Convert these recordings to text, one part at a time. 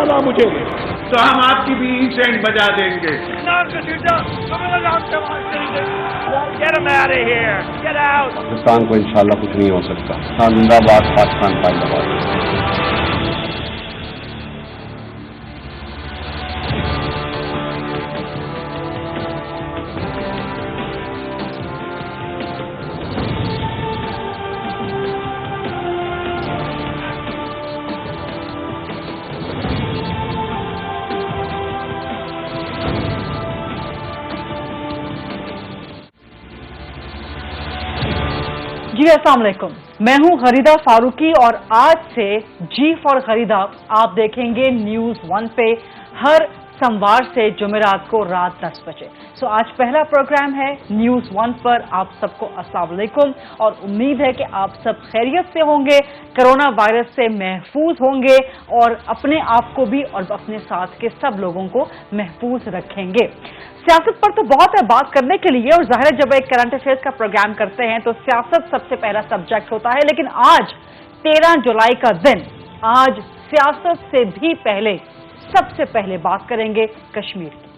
डाला मुझे, तो हम आपकी भी सेंट बजा देंगे। पाकिस्तान को इंशाल्लाह कुछ नहीं हो सकता। जिंदाबाद पाकिस्तान, जिंदाबाद। जी अस्सलाम वालेकुम, मैं हूं गरीदा फारूकी और आज से जी फॉर गरीदा आप देखेंगे न्यूज़ 1 पे हर सोमवार से जुमेरात को रात 10 बजे। सो आज पहला प्रोग्राम है न्यूज़ 1 पर। आप सबको अस्सलाम वालेकुम और उम्मीद है कि आप सब खैरियत से होंगे, कोरोना वायरस से महफूज होंगे और अपने आप को भी और अपने साथ के सब लोगों को महफूज रखेंगे। सियासत पर तो बहुत है बात करने के लिए और ज़ाहिर है जब एक करंट अफेयर्स का प्रोग्राम करते हैं तो सियासत सबसे पहला सब्जेक्ट होता है, लेकिन आज 13 जुलाई का दिन, आज सियासत से भी पहले सबसे पहले बात करेंगे कश्मीर की।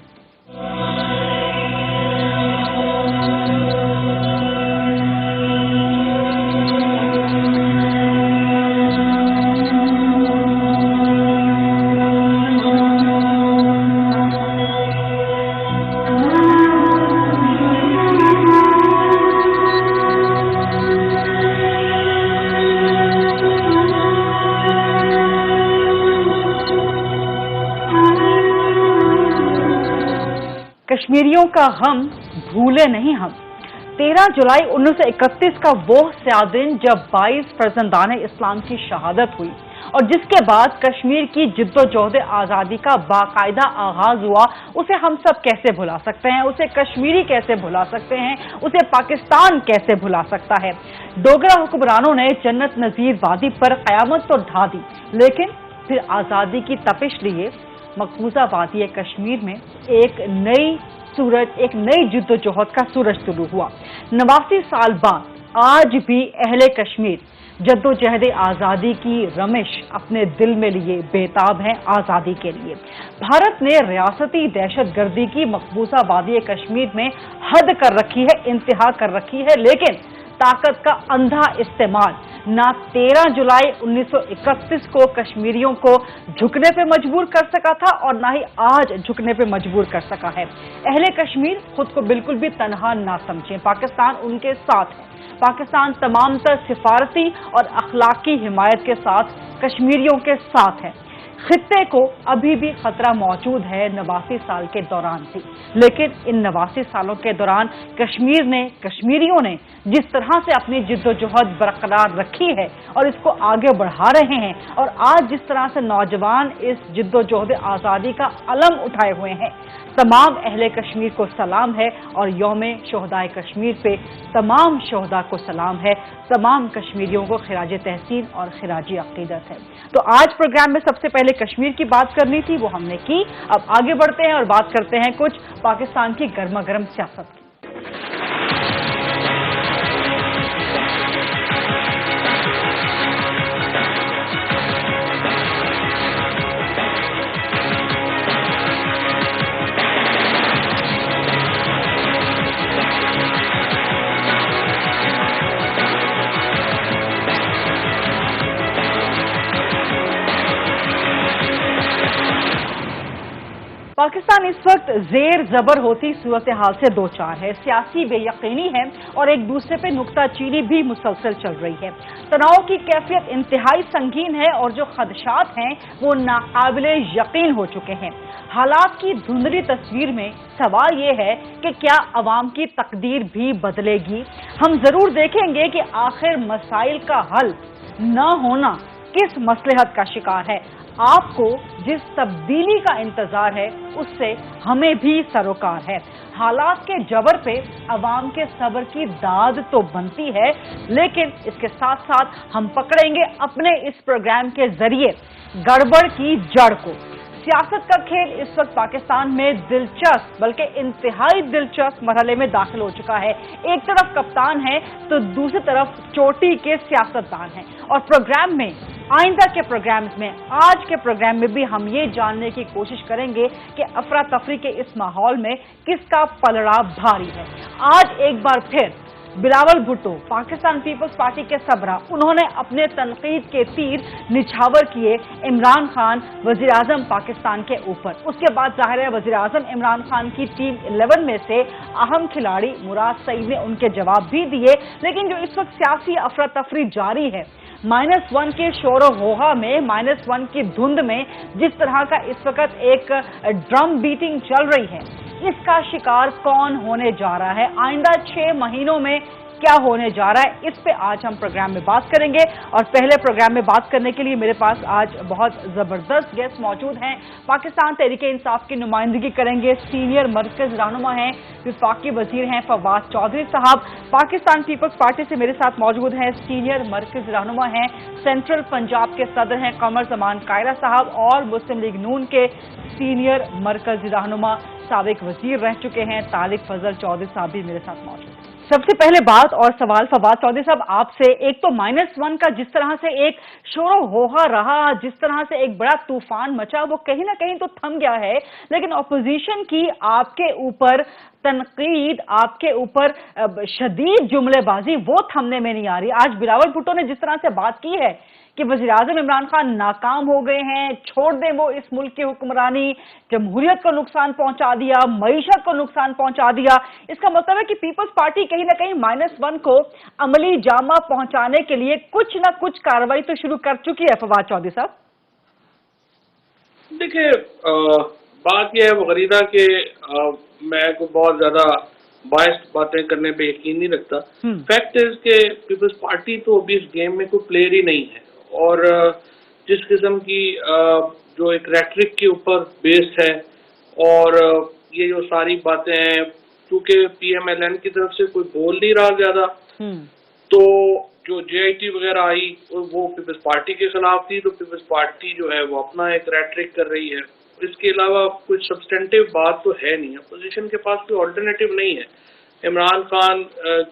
कश्मीरियों का गम भूले नहीं हम। 13 जुलाई 1931 का वो स्या दिन जब 22 फर्जंदान इस्लाम की शहादत हुई और जिसके बाद कश्मीर की जिद्दोजहद आज़ादी का बाकायदा आगाज हुआ, उसे हम सब कैसे भुला सकते हैं, उसे कश्मीरी कैसे भुला सकते हैं, उसे पाकिस्तान कैसे भुला सकता है। डोगरा हुक्मरानों ने जन्नत नज़ीर वादी पर क़यामत तो ढा दी, लेकिन फिर आज़ादी की तपिश लिए मकबूजा वादी कश्मीर में एक नई जिद्दोजहद का सूरज तुलू हुआ। 89 साल बाद आज भी अहले कश्मीर जद्दोजहद आज़ादी की रमिश अपने दिल में लिए बेताब हैं आज़ादी के लिए। भारत ने रियासती दहशतगर्दी की मकबूजा वादी कश्मीर में हद कर रखी है, इंतहा कर रखी है, लेकिन ताकत का अंधा इस्तेमाल ना 13 जुलाई 1931 को कश्मीरियों को झुकने पे मजबूर कर सका था और ना ही आज झुकने पे मजबूर कर सका है। अहले कश्मीर खुद को बिल्कुल भी तनहा ना समझें, पाकिस्तान उनके साथ है। पाकिस्तान तमाम तर सिफारती और अखलाकी हिमायत के साथ कश्मीरियों के साथ है। खित्ते को अभी भी खतरा मौजूद है 89 साल के दौरान भी, लेकिन इन 89 सालों के दौरान कश्मीरियों ने जिस तरह से अपनी जिद्दोजहद बरकरार रखी है और इसको आगे बढ़ा रहे हैं और आज जिस तरह से नौजवान इस जिद्दोजहद आज़ादी का अलम उठाए हुए हैं, तमाम अहले कश्मीर को सलाम है और यौम शोहदाए कश्मीर पे तमाम शोहदा को सलाम है, तमाम कश्मीरियों को खिराज तहसीन और खिराज अकीदत है। तो आज प्रोग्राम में सबसे पहले कश्मीर की बात करनी थी, वो हमने की। अब आगे बढ़ते हैं और बात करते हैं कुछ पाकिस्तान की गर्मा गर्म सियासत की। पाकिस्तान इस वक्त जेर जबर होती सूरत हाल से दो चार है, सियासी बेयकीनी है और एक दूसरे पे नुक्ताचीनी भी मुसलसल चल रही है। तनाव की कैफियत इंतहाई संगीन है और जो खदशात हैं वो नाकाबिले यकीन हो चुके हैं। हालात की धुंधली तस्वीर में सवाल ये है कि क्या अवाम की तकदीर भी बदलेगी। हम जरूर देखेंगे कि आखिर मसाइल का हल न होना किस मसलहत का शिकार है। आपको जिस तब्दीली का इंतजार है उससे हमें भी सरोकार है। हालात के जबर पे अवाम के सब्र की दाद तो बनती है, लेकिन इसके साथ साथ हम पकड़ेंगे अपने इस प्रोग्राम के जरिए गड़बड़ की जड़ को। सियासत का खेल इस वक्त पाकिस्तान में दिलचस्प बल्कि इंतहाई दिलचस्प मरहले में दाखिल हो चुका है। एक तरफ कप्तान है तो दूसरी तरफ चोटी के सियासतदान हैं। और प्रोग्राम में, आइंदा के प्रोग्राम्स में, आज के प्रोग्राम में भी हम ये जानने की कोशिश करेंगे कि अफरा तफरी के इस माहौल में किसका पलड़ा भारी है। आज एक बार फिर बिलावल भुट्टो, पाकिस्तान पीपल्स पार्टी के सरबराह, उन्होंने अपने तनकीद के तीर निछावर किए इमरान खान वजीर आजम पाकिस्तान के ऊपर। उसके बाद जाहिर है वजीर आजम इमरान खान की टीम 11 में से अहम खिलाड़ी मुराद सईद ने उनके जवाब भी दिए। लेकिन जो इस वक्त सियासी अफरा तफरी जारी है, -1 के शोर होहा में, -1 की धुंध में जिस तरह का इस वक्त एक ड्रम बीटिंग चल रही है, इसका शिकार कौन होने जा रहा है, आइंदा 6 महीनों में क्या होने जा रहा है, इस पे आज हम प्रोग्राम में बात करेंगे। और पहले प्रोग्राम में बात करने के लिए मेरे पास आज बहुत जबरदस्त गेस्ट मौजूद हैं। पाकिस्तान तहरीक इंसाफ की नुमाइंदगी करेंगे सीनियर मरकज रहनुमा हैं, विफाकी वजीर हैं फवाद चौधरी साहब। पाकिस्तान पीपल्स पार्टी से मेरे साथ मौजूद हैं सीनियर मरकज रहनुमा हैं, सेंट्रल पंजाब के सदर हैं कमर जमान कायरा साहब, और मुस्लिम लीग नून के सीनियर मरकज रहनुमा साबिक वजीर रह चुके हैं तारिक फजल चौधरी साहब भी मेरे साथ मौजूद हैं। सबसे पहले बात और सवाल फवाद चौधरी साहब आपसे, एक तो -1 का जिस तरह से एक शोर होहा रहा, जिस तरह से एक बड़ा तूफान मचा, वो कहीं ना कहीं तो थम गया है, लेकिन ऑपोजिशन की आपके ऊपर तनकीद, आपके ऊपर शदीद जुमलेबाजी, वो थमने में नहीं आ रही। आज बिलावल भुट्टो ने जिस तरह से बात की है कि वज़ीर आज़म इमरान खान नाकाम हो गए हैं, छोड़ दें वो इस मुल्क की हुक्मरानी, जमहूरियत को नुकसान पहुंचा दिया, मईशत को नुकसान पहुंचा दिया, इसका मतलब है कि पीपल्स पार्टी कहीं ना कहीं -1 को अमली जामा पहुंचाने के लिए कुछ ना कुछ कार्रवाई तो शुरू कर चुकी है। फवाद चौधरी साहब देखिए, बात यह है वगरीदा के मैं को बहुत ज्यादा बायस्ड बातें करने पे यकीन नहीं रखता। फैक्ट इज के पीपल्स पार्टी तो अभी इस गेम में कोई प्लेयर ही नहीं है, और जिस किस्म की जो एक रेटरिक के ऊपर बेस्ड है, और ये जो सारी बातें हैं, क्योंकि पीएमएलएन की तरफ से कोई बोल नहीं रहा ज्यादा, तो जो जेआईटी वगैरह आई वो पीपल्स पार्टी के खिलाफ थी, तो पीपल्स पार्टी जो है वो अपना एक रेटरिक कर रही है। इसके अलावा कुछ सब्सटेंटिव बात तो है नहीं, अपोजिशन के पास कोई ऑल्टरनेटिव नहीं है। इमरान खान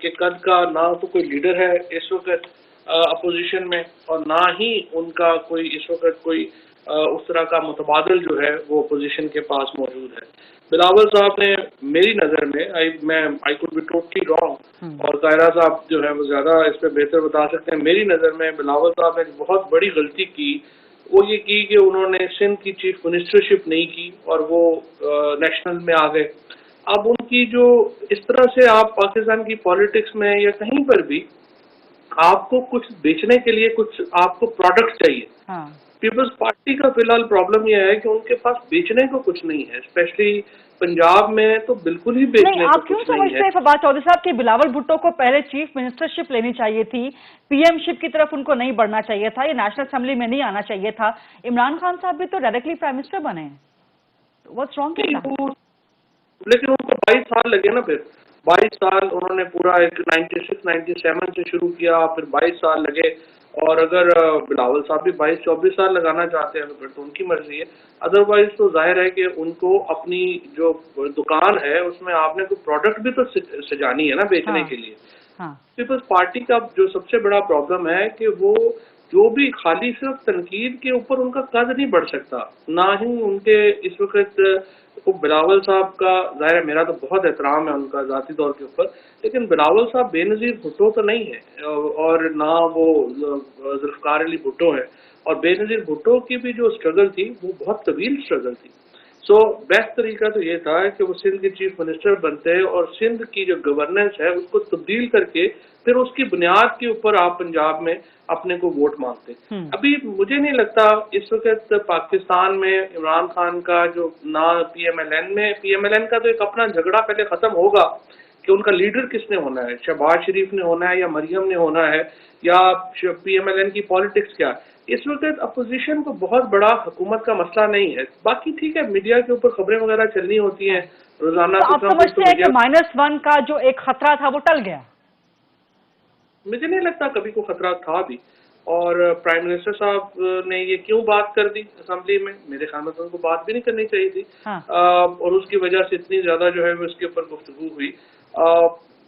के कद का ना तो कोई लीडर है इस वक्त अपोजिशन में, और ना ही उनका कोई इस वक्त कोई उस तरह का मुतबादल जो है वो अपोजिशन के पास मौजूद है। बिलावल साहब ने मेरी नज़र में, I could be totally wrong, और कायरा साहब जो है वो ज़्यादा इस पर बेहतर बता सकते हैं, मेरी नज़र में बिलावल साहब ने बहुत बड़ी गलती की, वो ये की कि उन्होंने सिंध की चीफ मिनिस्टरशिप नहीं की और वो नेशनल में आ गए। अब उनकी जो इस तरह से आप पाकिस्तान की पॉलिटिक्स में या कहीं पर भी आपको कुछ बेचने के लिए कुछ आपको प्रोडक्ट चाहिए। पीपल्स पार्टी का फिलहाल प्रॉब्लम यह है कि उनके पास बेचने को कुछ नहीं है, स्पेशली पंजाब में तो बिल्कुल ही बेचने को कुछ नहीं है। आप क्यों समझते हैं फवाद चौधरी साहब कि बिलावल भुट्टो को पहले चीफ मिनिस्टरशिप लेनी चाहिए थी, पीएमशिप की तरफ उनको नहीं बढ़ना चाहिए था, ये नेशनल असेंबली में नहीं आना चाहिए था? इमरान खान साहब भी तो डायरेक्टली प्राइम मिनिस्टर बने हैं, व्हाट्स रॉन्ग? लेकिन उनको 22 साल लगे ना, फिर 22 साल उन्होंने पूरा एक 96-97 से शुरू किया, फिर 22 साल लगे, और अगर बिलावल साहब भी 22-24 साल लगाना चाहते हैं तो फिर तो उनकी मर्जी है। अदरवाइज तो जाहिर है कि उनको अपनी जो दुकान है उसमें आपने कोई प्रोडक्ट भी तो सजानी है ना बेचने के लिए। पीपल्स पार्टी का जो सबसे बड़ा प्रॉब्लम है कि वो जो भी खाली सिर्फ तनकीद के ऊपर उनका कद नहीं बढ़ सकता, ना ही उनके इस वक्त बिलावल साहब का, जाहिर है मेरा तो बहुत एहतराम है उनका ज़ाती तौर के ऊपर, लेकिन बिलावल साहब बेनज़ीर भुट्टो तो नहीं है, और ना वो जुल्फ़िकार अली भुट्टो है, और बेनज़ीर भुट्टो की भी जो स्ट्रगल थी वो बहुत तवील स्ट्रगल थी। सो बेस्ट तरीका तो ये था कि वो सिंध के चीफ मिनिस्टर बनते और सिंध की जो गवर्नेंस है उसको तब्दील करके फिर उसकी बुनियाद के ऊपर आप पंजाब में अपने को वोट मांगते। अभी मुझे नहीं लगता इस वक्त पाकिस्तान में इमरान खान का जो ना पीएमएलएन का तो एक अपना झगड़ा पहले खत्म होगा कि उनका लीडर किसने होना है, शहबाज शरीफ ने होना है या मरियम ने होना है, या पीएमएलएन की पॉलिटिक्स क्या है। इस वक्त अपोजिशन को बहुत बड़ा हुकूमत का मसला नहीं है, बाकी ठीक है मीडिया के ऊपर खबरें वगैरह चलनी होती हैं रोजाना। तो आप समझते हैं कि -1 का जो एक खतरा था वो टल गया? मुझे नहीं लगता कभी को खतरा था भी। اور پرائم منسٹر صاحب نے یہ کیوں بات کر دی اسمبلی میں؟ میرے خیال میں تو ان کو بات بھی نہیں کرنی چاہیے تھی، اور اس کی وجہ سے اتنی زیادہ جو ہے وہ اس کے اوپر گفتگو ہوئی.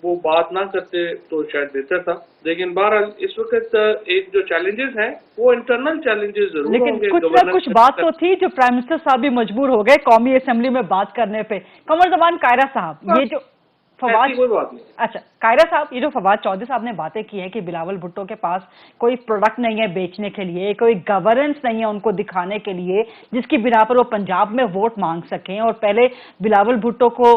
وہ بات نہ کرتے تو شاید بہتر تھا. لیکن بہرحال اس وقت ایک جو چیلنجز ہیں وہ انٹرنل چیلنجز ضرور ہوں گے. لیکن کچھ نہ کچھ بات تو تھی جو پرائم منسٹر صاحب بھی مجبور ہو گئے قومی اسمبلی میں بات کرنے پہ. قمر زمان قاہرہ صاحب، یہ جو فواد، کوئی بات نہیں. اچھا قاہرہ صاحب، یہ جو فواد چودھری صاحب نے باتیں کی ہیں کہ بلاول بھٹو کے پاس کوئی پروڈکٹ نہیں ہے بیچنے کے لیے، کوئی گورننس نہیں ہے ان کو دکھانے کے لیے جس کی بنا پر وہ پنجاب میں ووٹ مانگ سکیں، اور پہلے بلاول بھٹو کو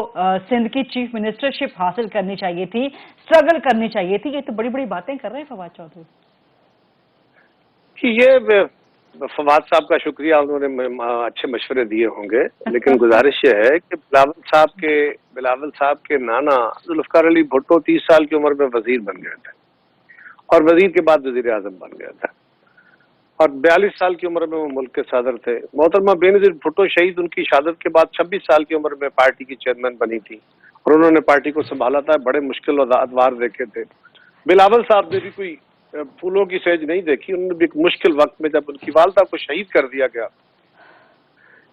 سندھ کی چیف منسٹرشپ حاصل کرنی چاہیے تھی، اسٹرگل کرنی چاہیے تھی. یہ تو بڑی بڑی باتیں کر رہے ہیں فواد چودھری. یہ فواد صاحب کا شکریہ، انہوں نے اچھے مشورے دیے ہوں گے، لیکن گزارش یہ ہے کہ بلاول صاحب کے نانا ذوالفقار علی بھٹو 30 سال کی عمر میں وزیر بن گئے تھے، اور وزیر کے بعد وزیر اعظم بن گیا تھا، اور 42 سال کی عمر میں وہ ملک کے صدر تھے. محترمہ بے نظیر بھٹو شہید ان کی شہادت کے بعد 26 سال کی عمر میں پارٹی کی چیئرمین بنی تھی، اور انہوں نے پارٹی کو سنبھالا تھا. بڑے مشکل ادوار دیکھے تھے. بلاول صاحب نے بھی کوئی پھولوں کی سیج نہیں دیکھی. انہوں نے بھی ایک مشکل وقت میں جب ان کی والدہ کو شہید کر دیا گیا،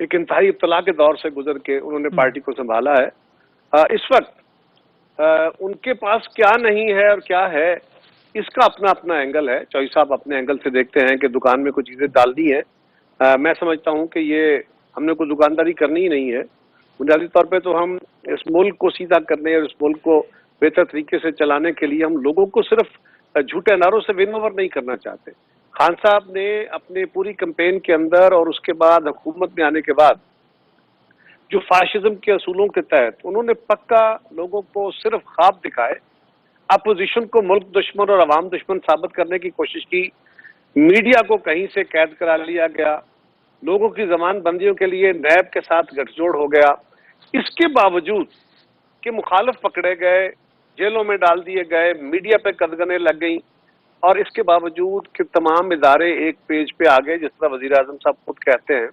ایک انتہائی ابتلا کے دور سے گزر کے انہوں نے پارٹی کو سنبھالا ہے. اس وقت ان کے پاس کیا نہیں ہے اور کیا ہے، اس کا اپنا اپنا اینگل ہے. چوہدری صاحب اپنے اینگل سے دیکھتے ہیں کہ دکان میں کچھ چیزیں ڈال دی ہیں. میں سمجھتا ہوں کہ یہ ہم نے کوئی دکانداری کرنی ہی نہیں ہے. بنیادی طور پہ تو ہم اس ملک کو سیدھا کرنے اور اس ملک کو بہتر طریقے سے چلانے کے لیے ہم لوگوں کو صرف جھوٹے نعروں سے ون اوور نہیں کرنا چاہتے. خان صاحب نے اپنے پوری کمپین کے اندر اور اس کے بعد حکومت میں آنے کے بعد جو فاشزم کے اصولوں کے تحت انہوں نے پکا لوگوں کو صرف خواب دکھائے، اپوزیشن کو ملک دشمن اور عوام دشمن ثابت کرنے کی کوشش کی، میڈیا کو کہیں سے قید کرا لیا گیا، لوگوں کی زبان بندیوں کے لیے نیب کے ساتھ گٹھ جوڑ ہو گیا. اس کے باوجود کہ مخالف پکڑے گئے، جیلوں میں ڈال دیے گئے، میڈیا پہ قدغنیں لگ گئیں، اور اس کے باوجود کہ تمام ادارے ایک پیج پہ آ گئے جس طرح وزیر اعظم صاحب خود کہتے ہیں،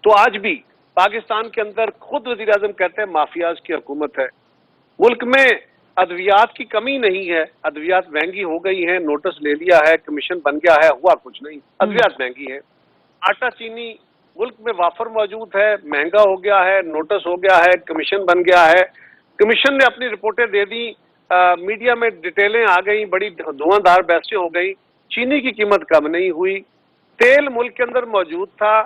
تو آج بھی پاکستان کے اندر خود وزیر اعظم کہتے ہیں مافیاز کی حکومت ہے. ملک میں ادویات کی کمی نہیں ہے، ادویات مہنگی ہو گئی ہیں، نوٹس لے لیا ہے، کمیشن بن گیا ہے، ہوا کچھ نہیں، ادویات مہنگی ہیں. آٹا چینی ملک میں وافر موجود ہے، مہنگا ہو گیا ہے، نوٹس ہو گیا ہے، کمیشن بن گیا ہے. کمیشن نے اپنی رپورٹیں دے دی، میڈیا میں ڈیٹیلیں آ گئیں، بڑی دھواں دھار بحثیں ہو گئی. چینی کی قیمت کم نہیں ہوئی، تیل ملک کے اندر موجود تھا،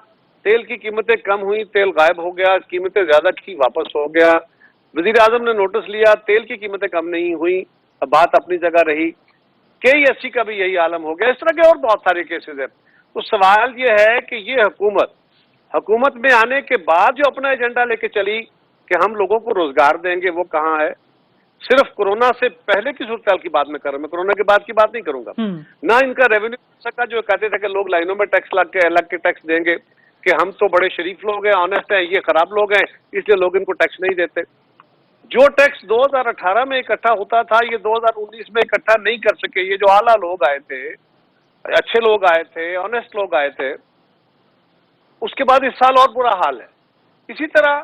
تیل کی قیمتیں کم ہوئی، تیل غائب ہو گیا، قیمتیں زیادہ کی واپس ہو گیا. وزیر اعظم نے نوٹس لیا، تیل کی قیمتیں کم نہیں ہوئی، بات اپنی جگہ رہی. KESC کا بھی یہی عالم ہو گیا. اس طرح کے اور بہت سارے کیسز ہیں. تو سوال یہ ہے کہ یہ حکومت میں آنے کے بعد جو اپنا ایجنڈا لے کے چلی کہ ہم لوگوں کو روزگار دیں گے، وہ کہاں ہے؟ صرف کورونا سے پہلے کی صورتحال کی بات میں کر رہا ہوں، میں کورونا کے بعد کی بات نہیں کروں گا. نہ ان کا ریونیو کا جو کہتے تھے کہ لوگ لائنوں میں ٹیکس لگ کے ٹیکس دیں گے، کہ ہم تو بڑے شریف لوگ ہیں، آنےسٹ ہیں، یہ خراب لوگ ہیں، اس لیے لوگ ان کو ٹیکس نہیں دیتے. جو ٹیکس 2018 میں اکٹھا ہوتا تھا یہ 2019 میں اکٹھا نہیں کر سکے. یہ جو اعلیٰ لوگ آئے تھے، اچھے لوگ آئے تھے، آنےسٹ لوگ آئے تھے، اس کے بعد اس سال اور برا حال ہے. اسی طرح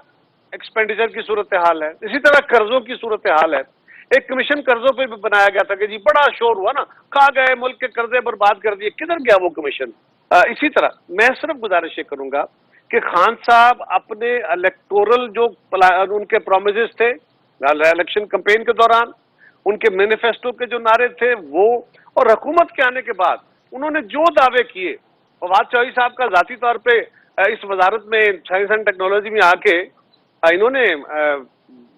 ایکسپینڈیچر کی صورتحال ہے، اسی طرح قرضوں کی صورتحال ہے. ایک کمیشن قرضوں پہ بھی بنایا گیا تھا کہ جی بڑا شور ہوا نا، کہا گئے ملک کے قرضے برباد کر دیے، کدھر گیا وہ کمیشن؟ اسی طرح میں صرف گزارش یہ کروں گا کہ خان صاحب اپنے الیکٹورل جو ان کے پرومسز تھے الیکشن کمپین کے دوران، ان کے مینیفیسٹو کے جو نعرے تھے وہ، اور حکومت کے آنے کے بعد انہوں نے جو دعوے کیے، فواد چودھری صاحب کا ذاتی طور پہ اس وزارت میں سائنس اینڈ ٹیکنالوجی میں آ کے انہوں نے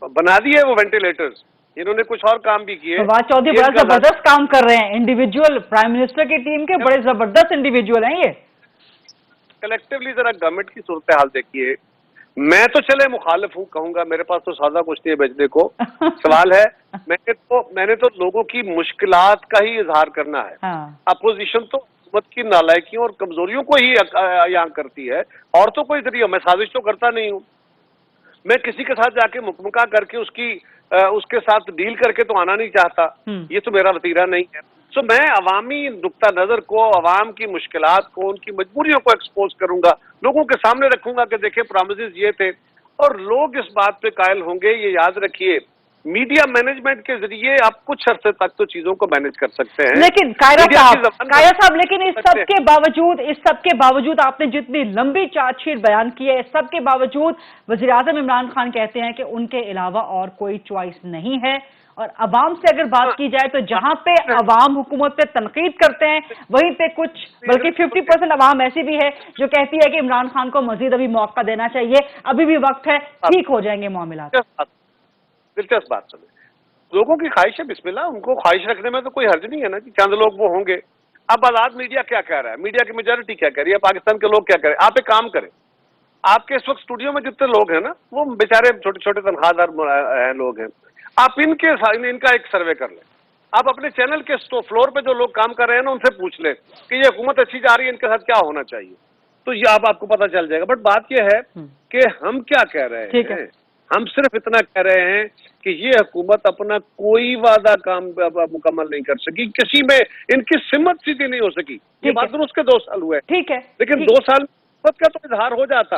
بنا دیے وہ وینٹیلیٹرز، انہوں نے کچھ اور کام بھی کیے. فواد چودھری بڑا زبردست کام کر رہے ہیں، انڈیویجول پرائم منسٹر کی ٹیم کے بڑے زبردست انڈیویجول ہیں. یہ کلیکٹیولی ذرا گورنمنٹ کی صورتحال دیکھیے. میں تو چلے مخالف ہوں، کہوں گا میرے پاس تو سادہ کچھ نہیں ہے بیچنے کو. سوال ہے میں نے تو لوگوں کی مشکلات کا ہی اظہار کرنا ہے. اپوزیشن تو حکومت کی نالائکیوں اور کمزوریوں کو ہی بیان کرتی ہے، اور تو کوئی ذریعہ، میں سازش تو کرتا نہیں ہوں. میں کسی کے ساتھ جا کے مکمکا کر کے اس کے ساتھ ڈیل کر کے تو آنا نہیں چاہتا، یہ تو میرا وتیرہ نہیں ہے. سو میں عوامی نقطہ نظر کو، عوام کی مشکلات کو، ان کی مجبوریوں کو ایکسپوز کروں گا، لوگوں کے سامنے رکھوں گا کہ دیکھیں پرامسز یہ تھے. اور لوگ اس بات پہ قائل ہوں گے. یہ یاد رکھیے मीडिया मैनेजमेंट के जरिए आप कुछ अरसे तक तो चीजों को मैनेज कर सकते हैं। लेकिन कायरा साहब लेकिन इस सब के बावजूद आपने जितनी लंबी चार्जशीट बयान की है, इस सब के बावजूद वज़ीर-ए-आज़म इमरान खान कहते हैं कि उनके अलावा और कोई चॉइस नहीं है। और अवाम से अगर बात की जाए तो जहां पे अवाम हुकूमत पे तनकीद करते हैं, वहीं पे कुछ बल्कि 50% अवाम ऐसी भी है जो कहती है कि इमरान खान को मजीद अभी मौका देना चाहिए, अभी भी वक्त है, ठीक हो जाएंगे मामला। दिलचस्प बात सुनिए, लोगों की ख्वाहिश है, बिस्मिल्लाह, उनको ख्वाहिश रखने में तो कोई हर्ज नहीं है ना कि चंद लोग वो होंगे। अब आजाद मीडिया क्या कह रहा है, मीडिया की मेजॉरिटी क्या कह रही है, पाकिस्तान के लोग क्या कह रहे हैं? आप एक काम करें, आपके इस वक्त स्टूडियो में जितने लोग हैं ना, वो बेचारे छोटे छोटे तनख्वाहदार लोग हैं, आप इनका एक सर्वे कर लें। आप अपने चैनल के फ्लोर पे जो लोग काम कर रहे हैं ना, उनसे पूछ लें कि ये हुकूमत अच्छी जा रही है, इनके साथ क्या होना चाहिए, तो ये आपको पता चल जाएगा। बट बात यह है कि हम क्या कह रहे हैं, हम सिर्फ इतना कह रहे हैं कि ये हुकूमत अपना कोई वादा काम मुकम्मल नहीं कर सकी, किसी में इनकी सिमत सीधी नहीं हो सकी। ये बात दुरुस्त के 2 साल हुए, ठीक है, लेकिन 2 साल का तो इजहार हो जाता।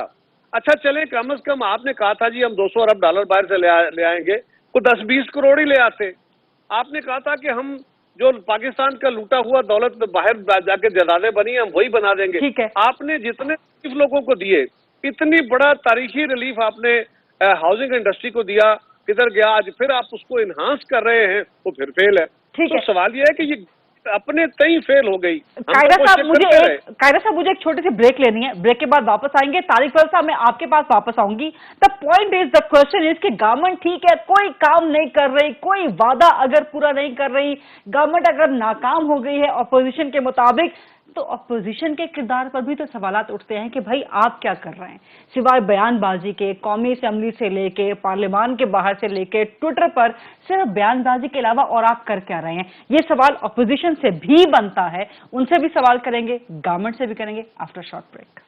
अच्छा चले, कम अज कम आपने कहा था जी हम 200 अरब डॉलर बाहर से ले आएंगे, वो 10-20 करोड़ ही ले आते। आपने कहा था कि हम जो पाकिस्तान का लूटा हुआ दौलत बाहर जाके जायदादें बनी हम वही बना देंगे। आपने जितने लोगों को दिए, इतनी बड़ा तारीखी रिलीफ आपने हाउसिंग इंडस्ट्री को दिया, किधर गया? आज फिर आप उसको इन्हांस कर रहे हैं, वो फिर फेल है। तो सवाल यह है कि ये अपने तय फेल हो गई। कायरा साहब मुझे एक छोटी सी ब्रेक लेनी है, ब्रेक के बाद वापस आएंगे। तारिक फजल साहब मैं आपके पास वापस आऊंगी। The point is, the question is कि गवर्नमेंट ठीक है, कोई काम नहीं कर रही, कोई वादा अगर पूरा नहीं कर रही, गवर्नमेंट अगर नाकाम हो गई है ऑपोजिशन के मुताबिक, तो अपोजिशन के किरदार पर भी तो सवालात उठते हैं कि भाई आप क्या कर रहे हैं, सिवाय बयानबाजी के, कौमी असेंबली से लेके पार्लियामान के बाहर से लेके ट्विटर पर सिर्फ बयानबाजी के अलावा और आप कर क्या रहे हैं? ये सवाल अपोजिशन से भी बनता है, उनसे भी सवाल करेंगे, गवर्नमेंट से भी करेंगे आफ्टर शॉर्ट ब्रेक।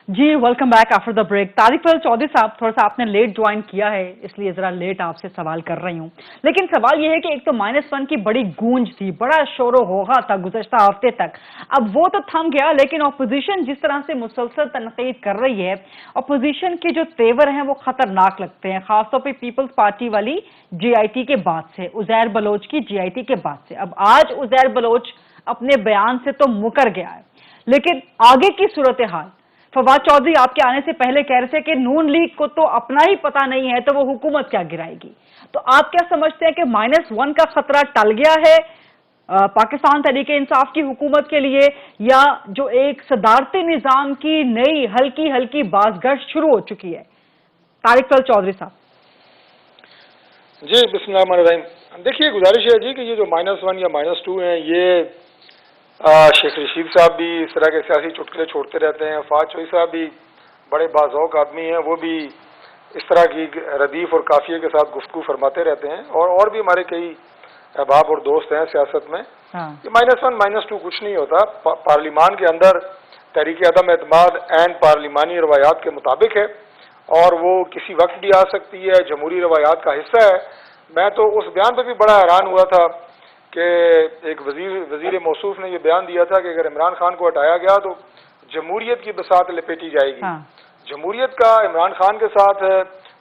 जी welcome back after the break. Tariq Fazal Chaudhry साहब, थोड़ा सा आपने लेट ज्वाइन किया है इसलिए जरा लेट आपसे सवाल कर रही हूं, लेकिन सवाल यह है कि एक तो -1 की बड़ी गूंज थी, बड़ा शोरो होगा था गुज़श्ता हफ्ते तक, अब वो तो थम गया, लेकिन अपोजिशन जिस तरह से मुसलसल तनकीद कर रही है, अपोजिशन के जो तेवर हैं वो खतरनाक लगते हैं, खासतौर पर पीपल्स पार्टी वाली GIT के बाद से, उज़ैर बलोच की GIT के बाद से। अब आज उज़ैर बलोच अपने बयान से तो मुकर गया है, लेकिन आगे की सूरत हाल, फवाद चौधरी आपके आने से पहले कह रहे थे कि नून लीग को तो अपना ही पता नहीं है तो वो हुकूमत क्या गिराएगी, तो आप क्या समझते हैं कि -1 का खतरा टल गया है पाकिस्तान तहरीक इंसाफ की हुकूमत के लिए, या जो एक सदारती निजाम की नई हल्की हल्की बाज़गश्त शुरू हो चुकी है? तारिक फजल चौधरी साहब। जी बिस्मिल्लाहिर्रहमानिर्रहीम। देखिए, गुजारिश है जी कि ये जो -1 या -2 हैं, ये शेख रशीद साहब भी इस तरह के सियासी चुटकुले छोड़ते रहते हैं, फवाद चौधरी साहब भी बड़े बाज़ौक़ आदमी हैं, वो भी इस तरह की रदीफ और काफिये के साथ गुफ्तगू फरमाते रहते हैं, और भी हमारे कई अहबाब और दोस्त हैं सियासत में। ये -1 -2 कुछ नहीं होता। पार्लिमान के अंदर तहरीक अदम एतमाद एंड पार्लिमानी रवायात के मुताबिक है, और वो किसी वक्त भी आ सकती है, जमहूरी रवायात का हिस्सा है। मैं तो उस बयान पर भी बड़ा हैरान हुआ था कि एक वजीर मौसूफ ने ये बयान दिया था कि अगर इमरान खान को हटाया गया तो जमहूरियत की बसात लपेटी जाएगी। जमहूरियत का इमरान खान के साथ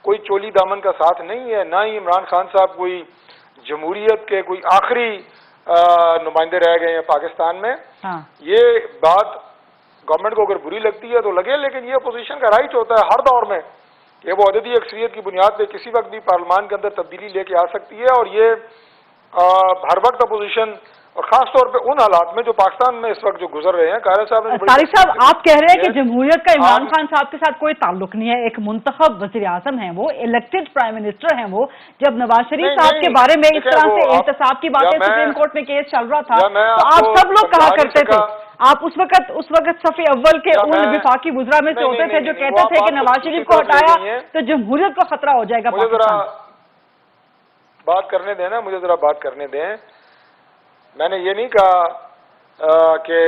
कोई चोली दामन का साथ नहीं है, ना ही इमरान खान साहब कोई जमहूरियत के कोई आखिरी नुमाइंदे रह गए हैं पाकिस्तान में। ये बात गवर्नमेंट को अगर बुरी लगती है तो लगे, लेकिन ये अपोजिशन का राइट होता है हर दौर में कि वो अददी अक्सरियत की बुनियाद पर किसी वक्त भी पार्लियामान के अंदर तब्दीली लेके आ सकती है, और ये हर वक्त अपोजिशन, और खास तौर पे उन हालात में जो पाकिस्तान में इस वक्त जो गुजर रहे हैं। तारिक साहब आप कह रहे हैं कि जमहूरियत का इमरान खान साहब के साथ कोई ताल्लुक नहीं है, एक मुंतखब वज़ीर आज़म है, वो इलेक्टेड प्राइम मिनिस्टर हैं। वो जब नवाज शरीफ साहब के बारे में इस तरह से एहतसाब की बातें सुप्रीम कोर्ट में केस चल रहा था, तो आप सब लोग कहा करते थे, आप उस वक्त सफ़े अव्वल के उन विफाकी वुज़रा में से होते थे जो कहते थे कि नवाज शरीफ को हटाया तो जमहूरियत को खतरा हो जाएगा। बात करने दें ना, मुझे जरा बात करने दें। मैंने ये नहीं कहा कि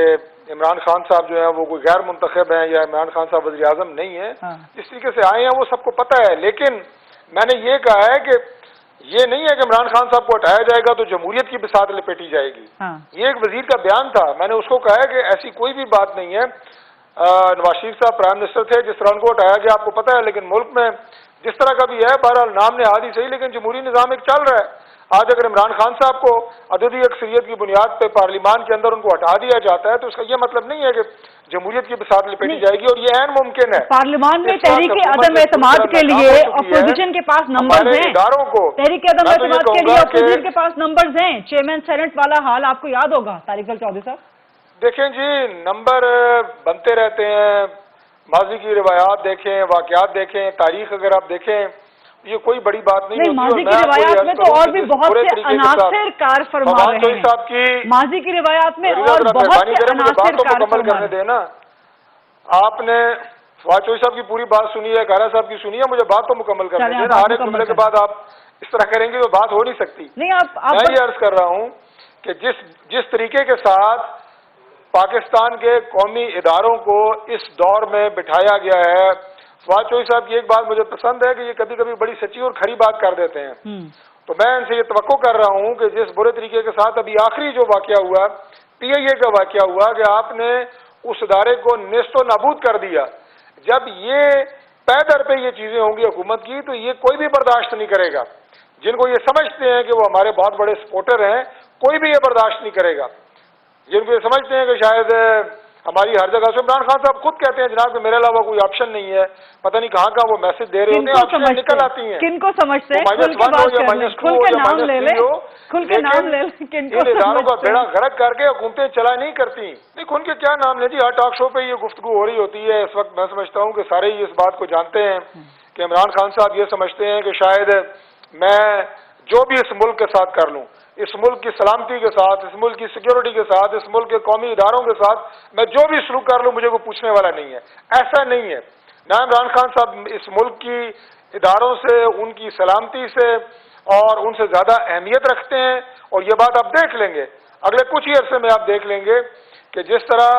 इमरान खान साहब जो है वो कोई गैर मुंतखब हैं या इमरान खान साहब वज़ीर आज़म नहीं है। जिस तरीके से आए हैं वो सबको पता है, लेकिन मैंने ये कहा है कि ये नहीं है कि इमरान खान साहब को हटाया जाएगा तो जमहूरियत की बिसात लपेटी जाएगी। ये एक वजीर का बयान था, मैंने उसको कहा है कि ऐसी कोई भी बात नहीं है। نواز شریف صاحب پرائم منسٹر تھے، جس طرح ان کو ہٹایا گیا آپ کو پتہ ہے، لیکن ملک میں جس طرح کا بھی ہے، بہرحال نام نے آدھی صحیح، لیکن جمہوری نظام ایک چل رہا ہے. آج اگر عمران خان صاحب کو عددی اکثریت کی بنیاد پہ پارلیمان کے اندر ان کو ہٹا دیا جاتا ہے تو اس کا یہ مطلب نہیں ہے کہ جمہوریت کی بساط لپیٹی جائے گی، اور یہ عین ممکن ہے. پارلیمان میں تحریک عدم اعتماد کے لیے اپوزیشن کے پاس نمبرز ہیں، اداروں کو تحریک عدم اعتماد کے لیے اپوزیشن کے پاس نمبرز ہیں. چیئرمین سینٹ والا حال آپ کو یاد ہوگا طارق افضل چودھری صاحب. دیکھیں جی، نمبر بنتے رہتے ہیں، ماضی کی روایات دیکھیں، واقعات دیکھیں، تاریخ اگر آپ دیکھیں، یہ کوئی بڑی بات نہیں ہوتی. ماضی کی روایات میں تو اور بھی بہت سے عناصر کار فرما رہے ہیں. ماضی کی روایات میں اور بہت سے عناصر کار فرما رہے ہیں. آپ نے فواد چوہدری صاحب کی پوری بات سنی ہے، کارا صاحب کی سنی ہے، مجھے بات تو مکمل کرنے دیں نا. ہر ایک جملے کے بعد آپ اس طرح کریں گے تو بات ہو نہیں سکتی. میں یہ عرض کر رہا ہوں کہ جس طریقے کے ساتھ پاکستان کے قومی اداروں کو اس دور میں بٹھایا گیا ہے، فواد چوہدری صاحب کی ایک بات مجھے پسند ہے کہ یہ کبھی کبھی بڑی سچی اور کھری بات کر دیتے ہیں. تو میں ان سے یہ توقع کر رہا ہوں کہ جس برے طریقے کے ساتھ ابھی آخری جو واقعہ ہوا، پی آئی اے کا واقعہ ہوا کہ آپ نے اس ادارے کو نیست و نابود کر دیا، جب یہ پیدر پہ یہ چیزیں ہوں گی حکومت کی تو یہ کوئی بھی برداشت نہیں کرے گا. جن کو یہ سمجھتے ہیں کہ وہ ہمارے بہت بڑے سپورٹر ہیں، کوئی بھی یہ برداشت نہیں کرے گا. جن کو یہ سمجھتے ہیں کہ شاید ہماری ہر جگہ سے، عمران خان صاحب خود کہتے ہیں جناب کہ میرے علاوہ کوئی آپشن نہیں ہے، پتہ نہیں کہاں کہاں وہ میسج دے رہے ہوتے ہیں، آپشن نکل آتی ہیں. کن کو سمجھتے ہیں؟ کھل کے نام لے لیں، کھل کے نام لے لیں. ان اداروں کا بیڑا غرق کر کے حکومتیں چلا نہیں کرتی. نہیں، کھل کے کیا نام لیں جی، ہر ٹاک شو پہ یہ گفتگو ہو رہی ہوتی ہے. اس وقت میں سمجھتا ہوں کہ سارے ہی اس بات کو جانتے ہیں کہ عمران خان صاحب یہ سمجھتے ہیں کہ شاید میں جو بھی اس ملک کے ساتھ کر لوں، اس ملک کی سلامتی کے ساتھ، اس ملک کی سیکیورٹی کے ساتھ، اس ملک کے قومی اداروں کے ساتھ میں جو بھی سلوک کر لوں مجھے کوئی پوچھنے والا نہیں ہے. ایسا نہیں ہے. نہ عمران خان صاحب اس ملک کی اداروں سے، ان کی سلامتی سے اور ان سے زیادہ اہمیت رکھتے ہیں. اور یہ بات آپ دیکھ لیں گے اگلے کچھ ہی عرصے میں، آپ دیکھ لیں گے کہ جس طرح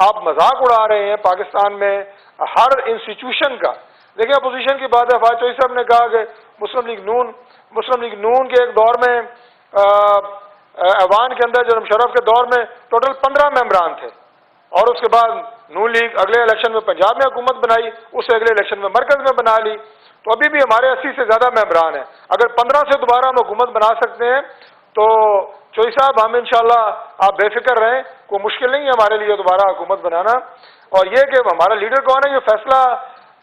آپ مذاق اڑا رہے ہیں پاکستان میں ہر انسٹیٹیوشن کا. دیکھیں اپوزیشن کی بات ہے، فواد چوہدری صاحب نے کہا کہ مسلم لیگ نون کے ایک دور میں ایوان کے اندر جناب مشرف کے دور میں ٹوٹل 15 ممبران تھے، اور اس کے بعد نون لیگ اگلے الیکشن میں پنجاب میں حکومت بنائی، اس سے اگلے الیکشن میں مرکز میں بنا لی. تو ابھی بھی ہمارے 80 سے زیادہ ممبران ہیں. اگر 15 سے دوبارہ ہم حکومت بنا سکتے ہیں تو چوہدری صاحب ہم انشاءاللہ آپ بے فکر رہیں، کوئی مشکل نہیں ہے ہمارے لیے دوبارہ حکومت بنانا. اور یہ کہ ہمارا لیڈر کون ہے یہ فیصلہ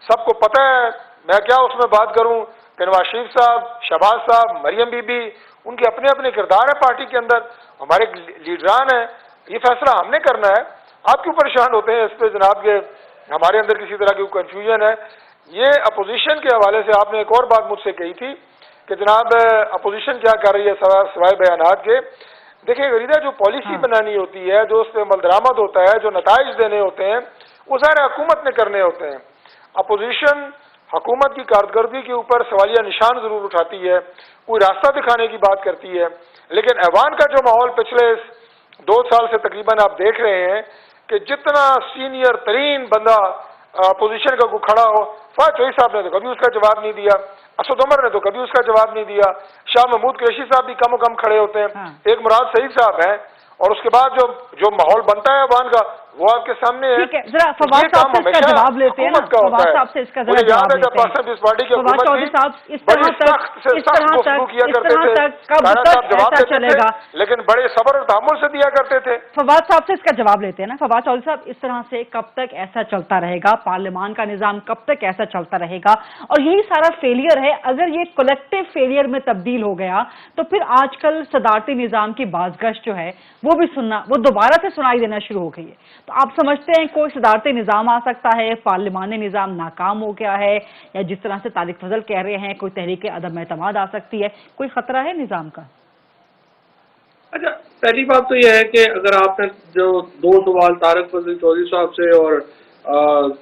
سب کو پتہ ہے. میں کیا اس میں بات کروں کہ نواز شریف صاحب، شہباز صاحب، مریم بی بی، ان کے اپنے اپنے کردار ہیں پارٹی کے اندر، ہمارے لیڈران ہیں. یہ فیصلہ ہم نے کرنا ہے. آپ کیوں پریشان ہوتے ہیں اس پہ جناب کہ ہمارے اندر کسی طرح کی کنفیوژن ہے؟ یہ اپوزیشن کے حوالے سے آپ نے ایک اور بات مجھ سے کہی تھی کہ جناب اپوزیشن کیا کر رہی ہے سوائے بیانات کے. دیکھیں غریدہ، جو پالیسی بنانی ہوتی ہے، جو اس پہ عمل درآمد ہوتا ہے، جو نتائج دینے ہوتے ہیں، وہ ظاہر حکومت نے کرنے ہوتے ہیں. اپوزیشن حکومت کی کارکردگی کے اوپر سوالیہ نشان ضرور اٹھاتی ہے، کوئی راستہ دکھانے کی بات کرتی ہے، لیکن ایوان کا جو ماحول پچھلے 2 سال سے تقریباً آپ دیکھ رہے ہیں کہ جتنا سینئر ترین بندہ اپوزیشن کا کوئی کھڑا ہو، فواد چوہدری صاحب نے تو کبھی اس کا جواب نہیں دیا، اسد عمر نے تو کبھی اس کا جواب نہیں دیا، شاہ محمود قریشی صاحب بھی کم و کم کھڑے ہوتے ہیں، ایک مراد سعید صاحب ہیں، اور اس کے بعد جو ماحول بنتا ہے ایوان کا وہ آپ کے سامنے ہے. ٹھیک ہے، ذرا فواد صاحب سے اس کا جواب لیتے ہیں نا. فواد صاحب سے اس کا ذرا جواب لیتے ہیں. فواد چوہدری صاحب اس طرح تک کب تک ایسا چلے گا؟ لیکن بڑے صبر اور تحمل سے دیا کرتے تھے. فواد صاحب سے اس کا جواب لیتے ہیں نا. فواد چوہدری صاحب، اس طرح سے کب تک ایسا چلتا رہے گا؟ پارلیمان کا نظام کب تک ایسا چلتا رہے گا؟ اور یہی سارا فیلئر ہے. اگر یہ کولیکٹیو فیلئر میں تبدیل ہو گیا تو پھر آج کل صدارتی نظام کی بازگشت جو ہے وہ دوبارہ سے سنائی دینا شروع ہو گئی ہے. تو آپ سمجھتے ہیں کوئی صدارتی نظام آ سکتا ہے، پارلیمانی نظام ناکام ہو گیا ہے، یا جس طرح سے طارق فضل کہہ رہے ہیں کوئی تحریک عدم اعتماد آ سکتی ہے؟ کوئی خطرہ ہے نظام کا؟ اچھا، پہلی بات تو یہ ہے کہ اگر آپ نے جو 2 سوال طارق فضل چودھری صاحب سے اور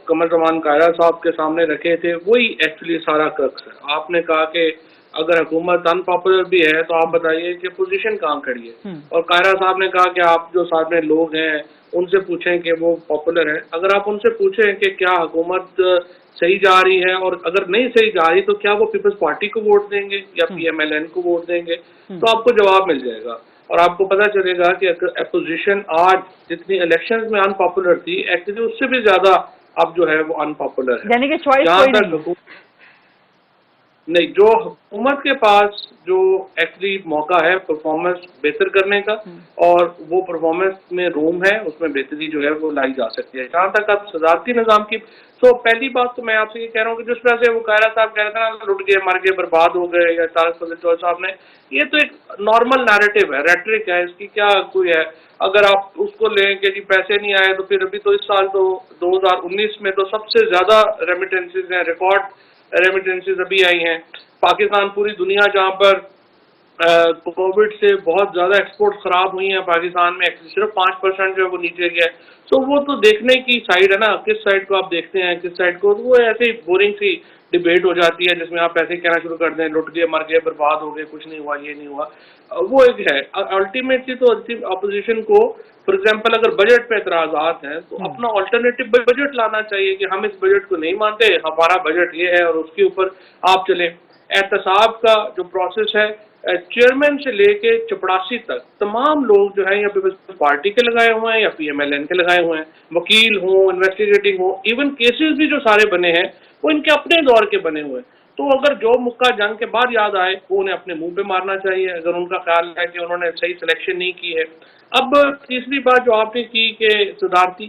قمر زمان قاہرہ صاحب کے سامنے رکھے تھے، وہی ایکچولی سارا کرکس ہے. آپ نے کہا کہ اگر حکومت ان پاپولر بھی ہے تو آپ بتائیے کہ پوزیشن کہاں کھڑی ہے. اور قاہرہ صاحب نے کہا کہ آپ جو ساتھ میں لوگ ہیں ان سے پوچھیں کہ وہ پاپولر ہیں. اگر آپ ان سے پوچھیں کہ کیا حکومت صحیح جا رہی ہے، اور اگر نہیں صحیح جا رہی تو کیا وہ پیپلز پارٹی کو ووٹ دیں گے یا پی ایم ایل این کو ووٹ دیں گے، تو آپ کو جواب مل جائے گا. اور آپ کو پتہ چلے گا کہ اپوزیشن آج جتنی الیکشنز میں انپاپولر تھی ایکچولی اس سے بھی زیادہ اب جو ہے وہ انپاپولر ہے. یعنی کہ چوائس جہاں کوئی تک نہیں, جو حکومت کے پاس جو ایکچولی موقع ہے پرفارمنس بہتر کرنے کا, اور وہ پرفارمنس میں روم ہے, اس میں بہتری جو ہے وہ لائی جا سکتی ہے. جہاں تک اب صدارتی نظام کی, تو پہلی بات تو میں آپ سے یہ کہہ رہا ہوں کہ جس طرح سے وہ قاہرہ صاحب کہہ رہے تھے نا لٹ گئے مر گئے برباد ہو گئے, یا طارق فضل چودھری صاحب نے, یہ تو ایک نارمل نیریٹو ہے, ریٹرک ہے, اس کی کیا کوئی ہے. اگر آپ اس کو لیں کہ جی پیسے نہیں آئے, تو پھر ابھی تو اس سال تو 2019 میں تو سب سے زیادہ ریمیٹنسز ہیں, ریکارڈ ریمیٹنسز ابھی آئی ہیں. پاکستان پوری دنیا جہاں پر کووڈ سے بہت زیادہ ایکسپورٹ خراب ہوئی ہیں, پاکستان میں صرف 5% جو ہے وہ نیچے گیا ہے. تو وہ تو دیکھنے کی سائڈ ہے نا, کس سائڈ کو آپ دیکھتے ہیں کس سائڈ کو, تو وہ ایسے ہی بورنگ سی ڈبیٹ ہو جاتی ہے جس میں آپ ایسے ہی کہنا شروع کر دیں لٹ گئے مر گئے برباد ہو گئے, کچھ نہیں ہوا, یہ نہیں ہوا. وہ ایک ہے. الٹیمیٹلی تو اپوزیشن کو فار ایگزامپل اگر بجٹ پہ اعتراضات ہیں تو اپنا آلٹرنیٹو بجٹ لانا چاہیے کہ ہم اس بجٹ کو نہیں مانتے, ہمارا بجٹ یہ ہے, اور اس کے اوپر آپ چلیں. احتساب کا جو پروسیس ہے, چیئرمین سے لے کے چپڑاسی تک تمام لوگ جو ہیں یا پیپلز پارٹی کے لگائے ہوئے ہیں یا PMLN کے لگائے ہوئے ہیں, وکیل ہوں, انویسٹیگیٹنگ ہوں, ایون کیسز بھی جو سارے بنے ہیں وہ ان کے اپنے دور کے بنے ہوئے ہیں. تو اگر جو مکہ جنگ کے بعد یاد آئے وہ انہیں اپنے منہ پہ مارنا چاہیے اگر ان کا خیال ہے کہ انہوں نے صحیح سلیکشن نہیں کی ہے. اب تیسری بات جو آپ نے کی کہ صدارتی,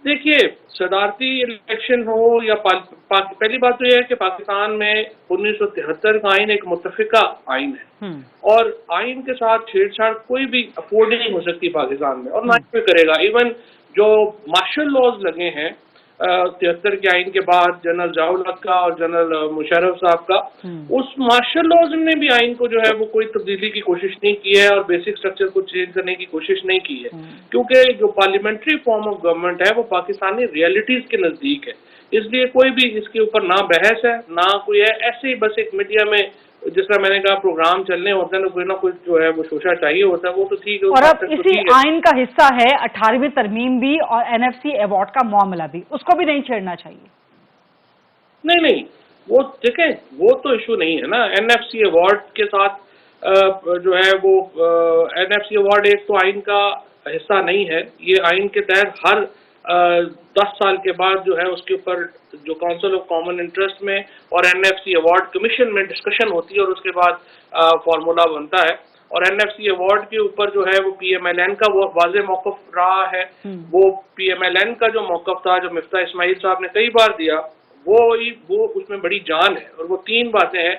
دیکھیے صدارتی الیکشن ہو یا پہلی بات تو یہ ہے کہ پاکستان میں 1973 کا آئین ایک متفقہ آئین ہے, اور آئین کے ساتھ چھیڑ چھاڑ کوئی بھی افورڈ نہیں ہو سکتی پاکستان میں, اور نہ ہی کرے گا. ایون جو مارشل لاز لگے ہیں 73 کے آئین کے بعد جنرل ضیاء الحق کا اور جنرل مشرف صاحب کا, اس مارشل لاز نے بھی آئین کو جو ہے وہ کوئی تبدیلی کی کوشش نہیں کی ہے اور بیسک اسٹرکچر کو چینج کرنے کی کوشش نہیں کی ہے, کیونکہ جو پارلیمنٹری فارم آف گورنمنٹ ہے وہ پاکستانی ریئلٹیز کے نزدیک ہے. اس لیے کوئی بھی اس کے اوپر نہ بحث ہے نہ کوئی ہے. ایسے ہی بس ایک میڈیا میں جس طرح میں نے کہا پروگرام چلنے ہوتے ہیں, کوئی نہ کوئی جو ہے وہ شوشہ چاہیے ہوتا ہے, وہ تو ٹھیک ہے. اور اب اسی آئین کا حصہ ہے 18ویں ترمیم بھی اور NFC ایوارڈ کا معاملہ بھی, اس کو بھی نہیں چھیڑنا چاہیے. نہیں, وہ دیکھیں وہ تو ایشو نہیں ہے نا. NFC ایوارڈ کے ساتھ جو ہے وہ NFC ایوارڈ ایک تو آئین کا حصہ نہیں ہے. یہ آئین کے تحت ہر 10 سال کے بعد جو ہے اس کے اوپر جو کونسل آف کامن انٹرسٹ میں اور NFC ایوارڈ کمیشن میں ڈسکشن ہوتی ہے, اور اس کے بعد فارمولا بنتا ہے. اور NFC ایوارڈ کے اوپر جو ہے وہ PMLN کا وہ واضح موقف رہا ہے. وہ PMLN کا جو موقف تھا جو مفتاح اسماعیل صاحب نے کئی بار دیا, وہ اس میں بڑی جان ہے. اور وہ 3 باتیں ہیں.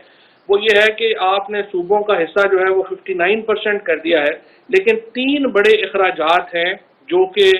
وہ یہ ہے کہ آپ نے صوبوں کا حصہ جو ہے وہ 59% کر دیا ہے, لیکن 3 بڑے اخراجات ہیں جو کہ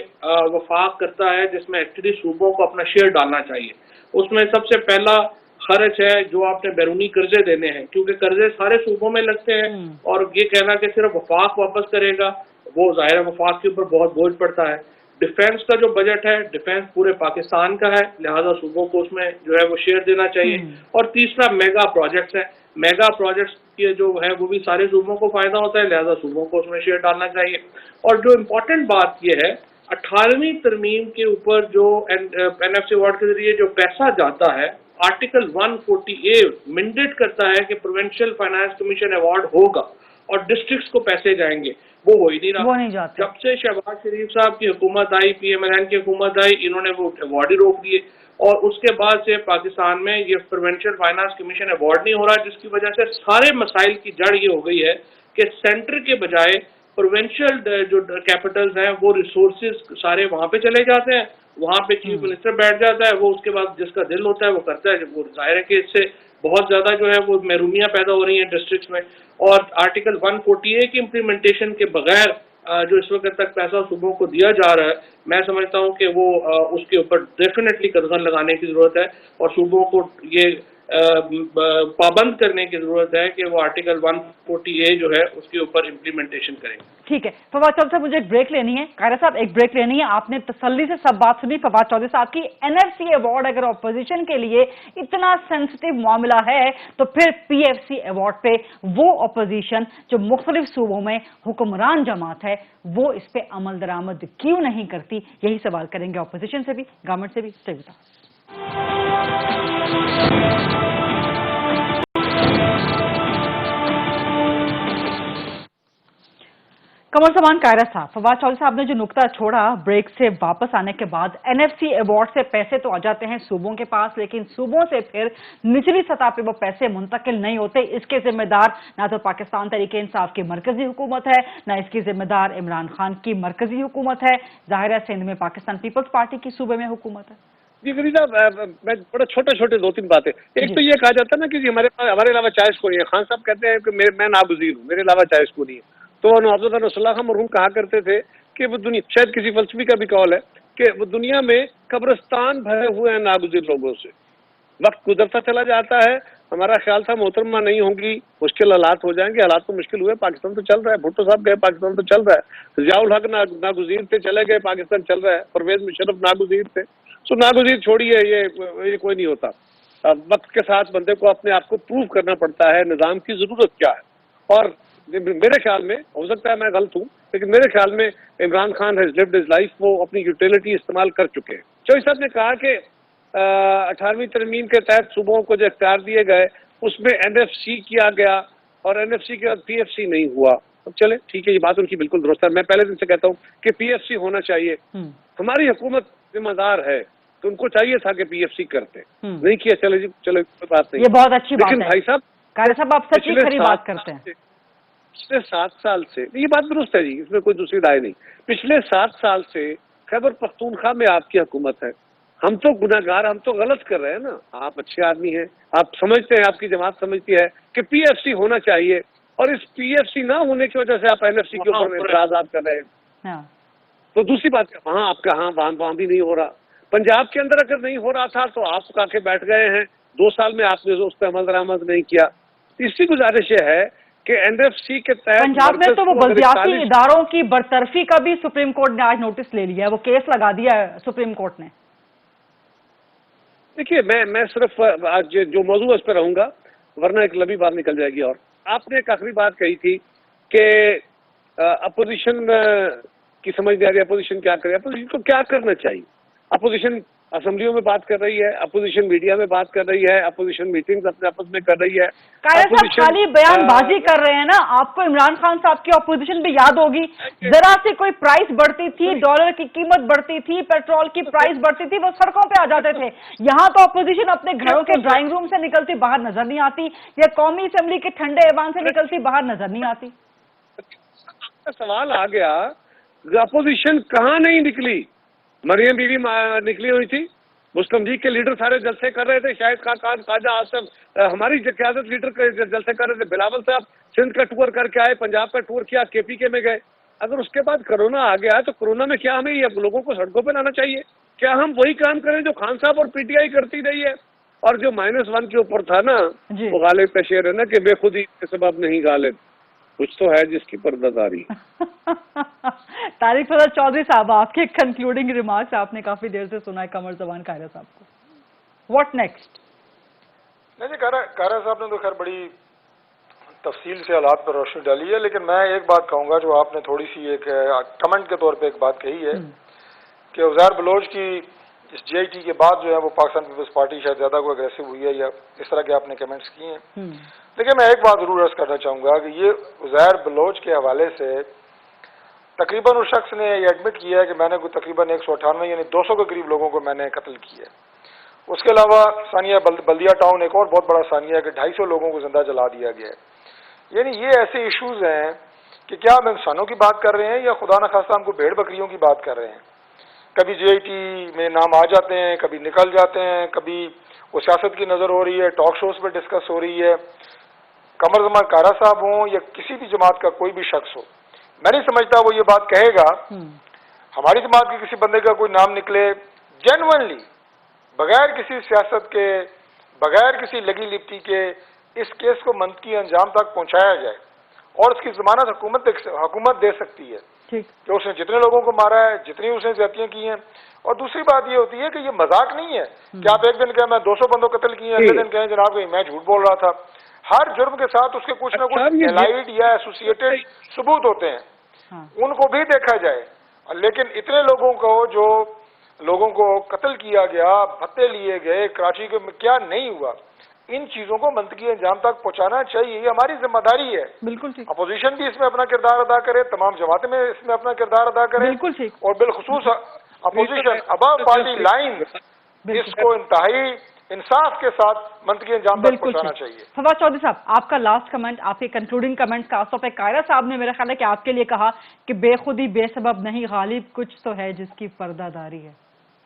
وفاق کرتا ہے, جس میں ایکچولی صوبوں کو اپنا شیئر ڈالنا چاہیے. اس میں سب سے پہلا خرچ ہے جو آپ نے بیرونی قرضے دینے ہیں, کیونکہ قرضے سارے صوبوں میں لگتے ہیں, اور یہ کہنا کہ صرف وفاق واپس کرے گا وہ ظاہر وفاق کے اوپر بہت بوجھ پڑتا ہے. ڈیفینس کا جو بجٹ ہے ڈیفینس پورے پاکستان کا ہے, لہذا صوبوں کو اس میں جو ہے وہ شیئر دینا چاہیے. اور تیسرا میگا پروجیکٹس ہیں. میگا پروجیکٹس کے جو ہے وہ بھی سارے صوبوں کو فائدہ ہوتا ہے, لہذا صوبوں کو اس میں شیئر ڈالنا چاہیے. اور جو امپورٹنٹ بات یہ ہے 18ویں ترمیم کے اوپر جو NFC ایوارڈ کے ذریعے جو پیسہ جاتا ہے, آرٹیکل 140A مینڈیٹ کرتا ہے کہ پروونشل فائنانس کمیشن ایوارڈ ہوگا اور ڈسٹرکٹس کو پیسے جائیں گے. وہ ہو ہی نہیں رہا. جب سے شہباز شریف صاحب کی حکومت آئی, PMLN کی حکومت آئی, انہوں نے وہ ایوارڈ ہی روک دیے, اور اس کے بعد سے پاکستان میں یہ پروونشل فائنانس کمیشن ایوارڈ نہیں ہو رہا, جس کی وجہ سے سارے مسائل کی جڑ یہ ہو گئی ہے کہ سینٹر کے بجائے پروونشل جو کیپٹلز ہیں وہ ریسورسز سارے وہاں پہ چلے جاتے ہیں, وہاں پہ چیف منسٹر بیٹھ جاتا ہے, وہ اس کے بعد جس کا دل ہوتا ہے وہ کرتا ہے. وہ ظاہر ہے کہ اس سے بہت زیادہ جو ہے وہ محرومیاں پیدا ہو رہی ہیں ڈسٹرکٹس میں. اور آرٹیکل 140A کی امپلیمنٹیشن کے بغیر جو اس وقت تک پیسہ صوبوں کو دیا جا رہا ہے, میں سمجھتا ہوں کہ وہ اس کے اوپر ڈیفینیٹلی قدغن لگانے کی ضرورت ہے, اور صوبوں کو یہ پابند کرنے کی ضرورت ہے کہ وہ آرٹیکل 140A جو ہے اس کے اوپر امپلیمنٹیشن کریں. ٹھیک ہے فواد چودھری صاحب, مجھے ایک بریک لینی ہے. قاہرہ صاحب ایک بریک لینی ہے. آپ نے تسلی سے سب بات سنی فواد چودھری صاحب کی. NFC ایوارڈ اگر اپوزیشن کے لیے اتنا سینسٹیو معاملہ ہے تو پھر PFC ایوارڈ پہ وہ اپوزیشن جو مختلف صوبوں میں حکمران جماعت ہے وہ اس پہ عمل درآمد کیوں نہیں کرتی؟ یہی سوال کریں گے اپوزیشن سے بھی, گورنمنٹ سے بھی. اسٹے وتھ اس. कमर जमान कायरा साहब, फवाद चौधरी साहब ने जो नुक्ता छोड़ा, ब्रेक से वापस आने के बाद एनएफसी अवार्ड से पैसे तो आ जाते हैं सूबों के पास, लेकिन सूबों से फिर निचली सतह पे वो पैसे मुंतकिल नहीं होते। इसके जिम्मेदार ना तो पाकिस्तान तहरीक इंसाफ की मरकजी हुकूमत है, ना इसकी जिम्मेदार इमरान खान की मरकजी हुकूमत है। जाहिर है सिंध में पाकिस्तान पीपल्स पार्टी की सूबे में हुकूमत है। जी फरीदा, मैं बड़ा छोटे 2-3 बातें। एक तो ये कहा जाता है ना कि जी हमारे अलावा चॉइस को नहीं है। खान साहब कहते हैं कि मैं नागुज़ीर हूँ, मेरे अलावा चॉइस को नहीं है। तो नवाज़ुल्लाह खान मरहूम कहा करते थे कि वो दुनिया, शायद किसी फलसफी का भी कौल है कि वो दुनिया में कब्रिस्तान भरे हुए हैं नागुज़ीर लोगों से। वक्त गुजरता चला जाता है, हमारा ख्याल था मोहतरमा नहीं होंगी, मुश्किल हालात हो जाएंगे। हालात तो मुश्किल हुए, पाकिस्तान तो चल रहा है। भुट्टो साहब गए, पाकिस्तान तो चल रहा है। ज़ियाउल हक नागुज़ीर थे, चले गए, पाकिस्तान चल रहा है। परवेज़ मुशर्रफ नागुज़ीर थे। सो नागुज़ीर छोड़िए, ये कोई नहीं होता। वक्त के साथ बंदे को अपने आप को प्रूव करना पड़ता है, निज़ाम की ज़रूरत क्या है। और मेरे ख्याल में, हो सकता है मैं गलत हूँ, लेकिन मेरे ख्याल में Imran Khan has lived his life, वो अपनी यूटिलिटी इस्तेमाल कर चुके हैं। चौधरी साहब ने कहा कि 18वीं तरमीम के तहत सूबों को जो इख्तियार दिए गए उसमें एनएफसी किया गया और एनएफसी के बाद पीएफसी नहीं हुआ। अब चले ठीक है, ये बात उनकी बिल्कुल दुरुस्त है। मैं पहले दिन से कहता हूँ कि पीएफसी होना चाहिए। हमारी हुकूमत जिम्मेदार है तो उनको चाहिए था कि पीएफसी करते, नहीं किया। चले जी, चलो कोई बात नहीं, ये बहुत अच्छी बात है। लेकिन भाई साहब, कायरा साहब आप सच्ची खरी बात करते हैं। पिछले 7 साल से, ये बात दुरुस्त है जी, इसमें कोई दूसरी राय नहीं। पिछले 7 साल से खैबर पख्तूनख्वा में आपकी हुकूमत है। हम तो गुनाहगार, हम तो गलत कर रहे हैं ना। आप अच्छे आदमी हैं, आप समझते हैं, आपकी जमात समझती है कि पीएफसी होना चाहिए, और इस पीएफसी ना होने की वजह से आप एनएफसी के ऊपर एतराज़ात कर रहे हैं। तो दूसरी बात, वहाँ आपका वहाँ भी नहीं हो रहा। पंजाब के अंदर अगर नहीं हो रहा था तो आप आके बैठ गए हैं। 2 साल में आपने उस पर अमल दरामद नहीं किया। तीसरी गुजारिश ये है कि एनएफसी के तहत पंजाब में तो वो बल्दियाती इदारों की बरतरफी का भी सुप्रीम कोर्ट ने आज नोटिस ले लिया है, वो केस लगा दिया है सुप्रीम कोर्ट ने। देखिए, मैं सिर्फ आज जो मौजूद उस पर रहूंगा, वरना एक लंबी बात निकल जाएगी। और आपने एक आखिरी बात कही थी कि अपोजिशन की समझ नहीं आ रही, अपोजिशन क्या करे। अपोजिशन को क्या करना चाहिए? अपोजिशन असेंबलियों में बात कर रही है, अपोजिशन मीडिया में बात कर रही है, अपोजिशन मीटिंग्स अपने आपस में कर रही है। कायरा साहब खाली बयानबाजी कर रहे हैं ना। आपको इमरान खान साहब की अपोजिशन भी याद होगी, जरा से कोई प्राइस बढ़ती थी, डॉलर की कीमत बढ़ती थी, पेट्रोल की प्राइस बढ़ती थी, वो सड़कों पे आ जाते थे। यहाँ तो अपोजिशन अपने घरों के ड्राइंग रूम से निकलती बाहर नजर नहीं आती, या कौमी असेंबली के ठंडे ऐवान से निकलती बाहर नजर नहीं आती। सवाल आ गया, अपोजिशन कहाँ नहीं निकली? मरियम बीवी निकली हुई थी, मुस्लिम लीग के लीडर सारे जलसे कर रहे थे, शाहिद खान, ख्वाजा आसिफ, हमारी क़यादत लीडर जलसे कर रहे थे। बिलावल साहब सिंध का टूर करके आए, पंजाब का टूर किया, केपीके में गए। अगर उसके बाद कोरोना आ गया तो कोरोना में क्या हमें ये लोगों को सड़कों पे लाना चाहिए? क्या हम वही काम करें जो खान साहब और पीटीआई करती रही है? और जो -1 के ऊपर था ना, वो गालिब का शेर है ना कि बेखुदी के सबब नहीं गालिब, कुछ तो है जिसकी पर्दादारी। तारिक फजल चौधरी साहब, आपके कंक्लूडिंग रिमार्क्स आपने काफी देर से सुना है कमर जमान कायरा साहब को। What next? नहीं, कायरा साहब ने तो खैर बड़ी तफसील से हालात पर रोशनी डाली है, लेकिन मैं एक बात कहूंगा जो आपने थोड़ी सी एक कमेंट के तौर पे एक बात कही है कि उज़ैर बलोच की इस जीआईटी के बाद जो है वो पाकिस्तान पीपल्स पार्टी शायद ज्यादा को अग्रेसिव हुई है, या इस तरह के आपने कमेंट्स किए हैं। लेकिन मैं एक बात जरूर अर्ज करना चाहूंगा कि ये उज़ैर बलोच के हवाले से तकरीबन उस शख्स ने ये एडमिट किया है कि मैंने तकरीबन 198 यानी 200 के करीब लोगों को मैंने कत्ल किया है। उसके अलावा सानिया बल्दिया टाउन एक और बहुत बड़ा सानिया है कि 250 लोगों को जिंदा जला दिया गया है। यानी ये ऐसे इश्यूज हैं कि क्या हम इंसानों की बात कर रहे हैं या खुदा न खास्ता हमको भेड़ बकरियों की बात कर रहे हैं। कभी जीआईटी में नाम आ जाते हैं, कभी निकल जाते हैं, कभी वो सियासत की नज़र हो रही है, टॉक शोज पर डिस्कस हो रही है। कमर जमान कायरा साहब हों या किसी भी जमात का कोई भी शख्स हो, मैं नहीं समझता वो ये बात कहेगा हमारी जमात के किसी बंदे का कोई नाम निकले, जेन्युइनली बगैर किसी सियासत के, बगैर किसी लगी लिपटी के इस केस को मंतकी अंजाम तक पहुंचाया जाए, और इसकी जमानत हुकूमत दे सकती है कि उसने जितने लोगों को मारा है, जितनी उसने ज्यादतियां की हैं। और दूसरी बात ये होती है कि ये मजाक नहीं है कि आप एक दिन कहें मैं 200 बंदों को कत्ल किए, अगले दिन कहें जनाब मैं झूठ बोल रहा था। हर जुर्म के साथ उसके कुछ ना कुछ एलाइड या एसोसिएटेड सबूत होते हैं, उनको भी देखा जाए। लेकिन इतने लोगों को जो लोगों को कत्ल किया गया, भत्ते लिए गए, कराची के क्या नहीं हुआ, ان چیزوں کو منطقی انجام تک پہنچانا چاہیے، یہ ہماری ذمہ داری ہے۔ بالکل ٹھیک، اپوزیشن بھی اس میں اپنا کردار ادا کرے، تمام جماعتیں میں اس میں اپنا کردار ادا کریں، بالکل ٹھیک، اور بالخصوص اپوزیشن ابو پارٹی لائن اس کو انتہائی انصاف کے ساتھ منطقی انجام تک بالکل پہنچانا ٹھیک۔ چاہیے۔ فواد چودھری صاحب، آپ کا لاسٹ کمنٹ، آپ کے کنکلوڈنگ کمنٹ، خاص طور پہ قائرہ صاحب نے میرا خیال ہے کہ آپ کے لیے کہا کہ بے خودی بے سبب نہیں، غالب کچھ تو ہے جس کی پردہ داری ہے۔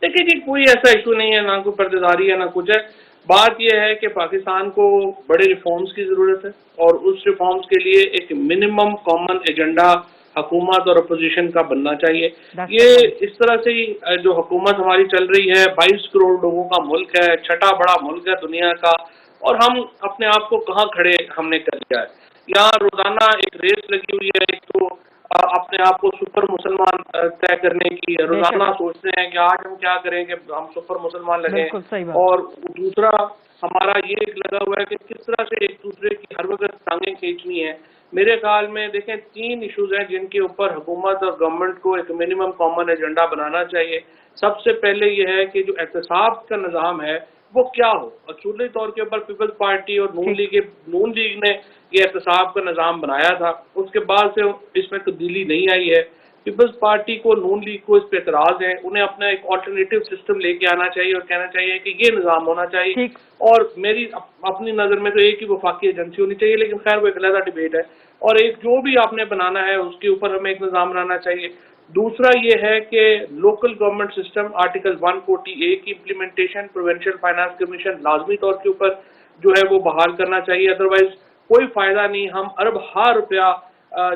دیکھیے جی، کوئی ایسا ایشو نہیں ہے، نہ کوئی پردے داری ہے نہ کچھ ہے۔ بات یہ ہے کہ پاکستان کو بڑے ریفارمز کی ضرورت ہے، اور اس ریفارمز کے لیے ایک منیمم کامن ایجنڈا حکومت اور اپوزیشن کا بننا چاہیے۔ یہ اس طرح سے جو حکومت ہماری چل رہی ہے، 22 کروڑ لوگوں کا ملک ہے، چھٹا بڑا ملک ہے دنیا کا، اور ہم اپنے آپ کو کہاں کھڑے ہم نے کر دیا ہے۔ یہاں روزانہ ایک ریس لگی ہوئی ہے، ایک تو اپنے آپ کو سپر مسلمان طے کرنے کی، روزانہ سوچتے ہیں کہ آج ہم کیا کریں کہ ہم سپر مسلمان لگیں، اور دوسرا ہمارا یہ ایک لگا ہوا ہے کہ کس طرح سے ایک دوسرے کی ہر وقت ٹانگیں کھینچنی ہے۔ میرے خیال میں دیکھیں 3 ایشوز ہیں جن کے اوپر حکومت اور گورنمنٹ کو ایک منیمم کامن ایجنڈا بنانا چاہیے۔ سب سے پہلے یہ ہے کہ جو احتساب کا نظام ہے وہ کیا ہو۔ اصولی طور کے اوپر پیپلز پارٹی اور نون لیگ نے یہ احتساب کا نظام بنایا تھا، اس کے بعد سے اس میں تبدیلی نہیں آئی ہے۔ پیپلز پارٹی کو، نون لیگ کو اس پہ اعتراض ہے، انہیں اپنا ایک آلٹرنیٹیو سسٹم لے کے آنا چاہیے اور کہنا چاہیے کہ یہ نظام ہونا چاہیے۔ اور میری اپنی نظر میں تو ایک ہی وفاقی ایجنسی ہونی چاہیے، لیکن خیر وہ ایک علیحدہ ڈیبیٹ ہے، اور ایک جو بھی آپ نے بنانا ہے اس کے اوپر ہمیں ایک نظام بنانا چاہیے۔ دوسرا یہ ہے کہ local government system article 140A کی امپلیمنٹیشن، پروونشل فائنانس کمیشن لازمی طور کے اوپر جو ہے وہ بحال کرنا چاہیے، ادروائز کوئی فائدہ نہیں۔ ہم ارب ہا روپیہ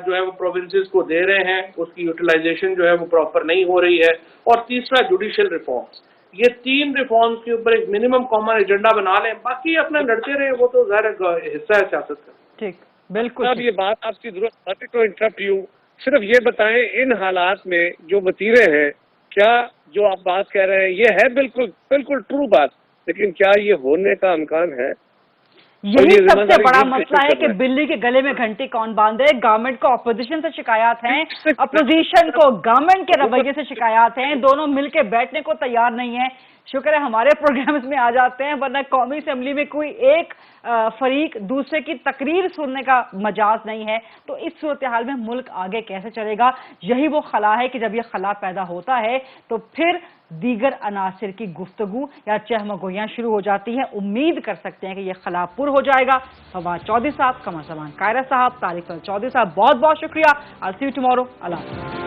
جو ہے وہ پروونسز کو دے رہے ہیں، اس کی یوٹیلائزیشن جو ہے وہ پراپر نہیں ہو رہی ہے۔ اور تیسرا جوڈیشل ریفارمز، یہ 3 ریفارمز کے اوپر ایک منیمم کامن ایجنڈا بنا لیں، باقی اپنا لڑتے رہے، وہ تو ظاہر حصہ ہے سیاست کا۔ ٹھیک، بالکل اب یہ بات آپ کی ضرورت آتی تو انٹرپٹ یوں، صرف یہ بتائیں ان حالات میں جو وزیریں ہیں، کیا جو آپ بات کہہ رہے ہیں یہ ہے بالکل ٹرو بات، لیکن کیا یہ ہونے کا امکان ہے؟ یہی سب سے بڑا مسئلہ ہے کہ بلی کے گلے میں گھنٹی کون باندھے۔ گورنمنٹ کو اپوزیشن سے شکایات ہیں، اپوزیشن کو گورنمنٹ کے رویے سے شکایات ہیں، دونوں مل کے بیٹھنے کو تیار نہیں ہیں۔ شکر ہے ہمارے پروگرامز میں آ جاتے ہیں، ورنہ قومی اسمبلی میں کوئی ایک فریق دوسرے کی تقریر سننے کا مجاز نہیں ہے۔ تو اس صورتحال میں ملک آگے کیسے چلے گا؟ یہی وہ خلا ہے کہ جب یہ خلا پیدا ہوتا ہے تو پھر دیگر عناصر کی گفتگو یا چہمگوئیاں شروع ہو جاتی ہیں۔ امید کر سکتے ہیں کہ یہ خلا پر ہو جائے گا۔ فواد چودھری صاحب، قمر زمان قائرہ صاحب، طارق چودھری صاحب، بہت بہت شکریہ۔ I'll see you tomorrow. اللہ حافظ۔